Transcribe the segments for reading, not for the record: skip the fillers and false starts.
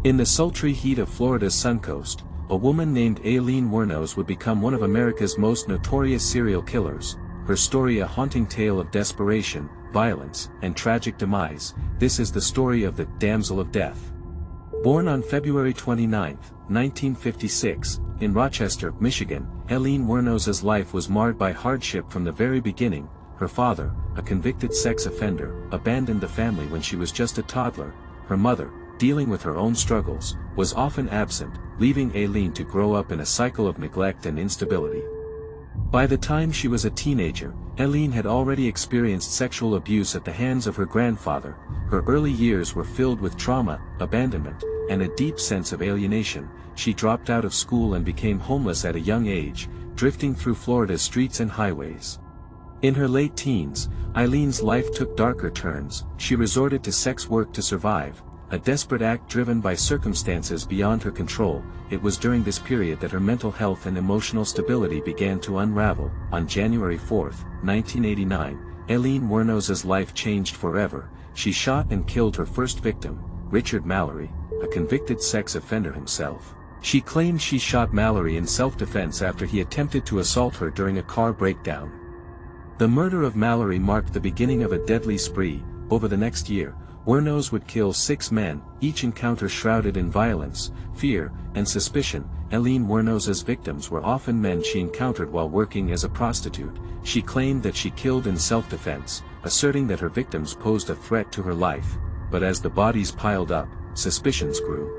In the sultry heat of Florida's suncoast, a woman named Aileen Wuornos would become one of America's most notorious serial killers, her story a haunting tale of desperation, violence, and tragic demise. This is the story of the Damsel of Death. Born on February 29, 1956, in Rochester, Michigan, Aileen Wuornos' life was marred by hardship from the very beginning. Her father, a convicted sex offender, abandoned the family when she was just a toddler. Her mother, dealing with her own struggles, was often absent, leaving Aileen to grow up in a cycle of neglect and instability. By the time she was a teenager, Aileen had already experienced sexual abuse at the hands of her grandfather. Her early years were filled with trauma, abandonment, and a deep sense of alienation. She dropped out of school and became homeless at a young age, drifting through Florida's streets and highways. In her late teens, Aileen's life took darker turns. She resorted to sex work to survive, a desperate act driven by circumstances beyond her control. It was during this period that her mental health and emotional stability began to unravel. On January 4, 1989, Aileen Wuornos' life changed forever. She shot and killed her first victim, Richard Mallory, a convicted sex offender himself. She claimed she shot Mallory in self-defense after he attempted to assault her during a car breakdown. The murder of Mallory marked the beginning of a deadly spree. Over the next year, Wuornos would kill 6 men, each encounter shrouded in violence, fear, and suspicion. Aileen Wuornos' victims were often men she encountered while working as a prostitute. She claimed that she killed in self-defense, asserting that her victims posed a threat to her life. But as the bodies piled up, suspicions grew.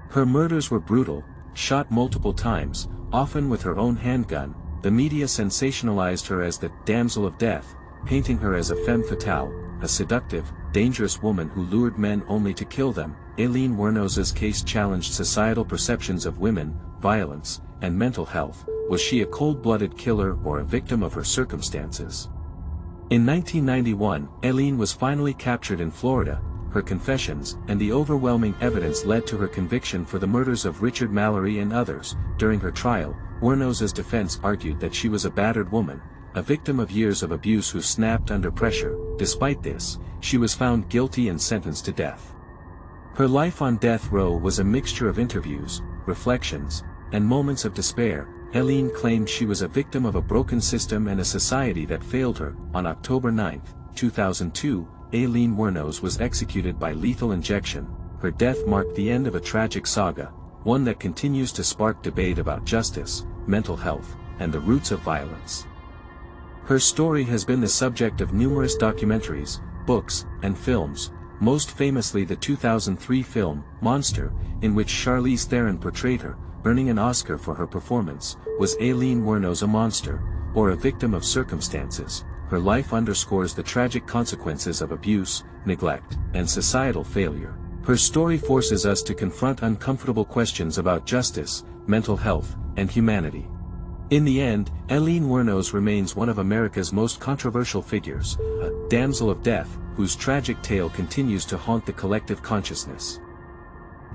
Her murders were brutal, shot multiple times, often with her own handgun. The media sensationalized her as the Damsel of Death, painting her as a femme fatale, a seductive, dangerous woman who lured men only to kill them. Aileen Wuornos' case challenged societal perceptions of women, violence, and mental health. Was she a cold-blooded killer or a victim of her circumstances? In 1991, Aileen was finally captured in Florida. Her confessions and the overwhelming evidence led to her conviction for the murders of Richard Mallory and others. During her trial, Wuornos' defense argued that she was a battered woman, a victim of years of abuse who snapped under pressure. Despite this, she was found guilty and sentenced to death. Her life on death row was a mixture of interviews, reflections, and moments of despair. Aileen claimed she was a victim of a broken system and a society that failed her. On October 9, 2002, Aileen Wuornos was executed by lethal injection. Her death marked the end of a tragic saga, one that continues to spark debate about justice, mental health, and the roots of violence. Her story has been the subject of numerous documentaries, books, and films, most famously the 2003 film, Monster, in which Charlize Theron portrayed her, earning an Oscar for her performance. Was Aileen Wuornos a monster, or a victim of circumstances? Her life underscores the tragic consequences of abuse, neglect, and societal failure. Her story forces us to confront uncomfortable questions about justice, mental health, and humanity. In the end, Aileen Wuornos remains one of America's most controversial figures, a damsel of death, whose tragic tale continues to haunt the collective consciousness.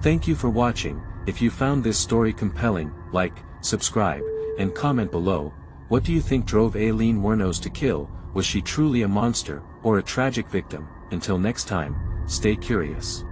Thank you for watching. If you found this story compelling, like, subscribe, and comment below. What do you think drove Aileen Wuornos to kill? Was she truly a monster, or a tragic victim? Until next time, stay curious.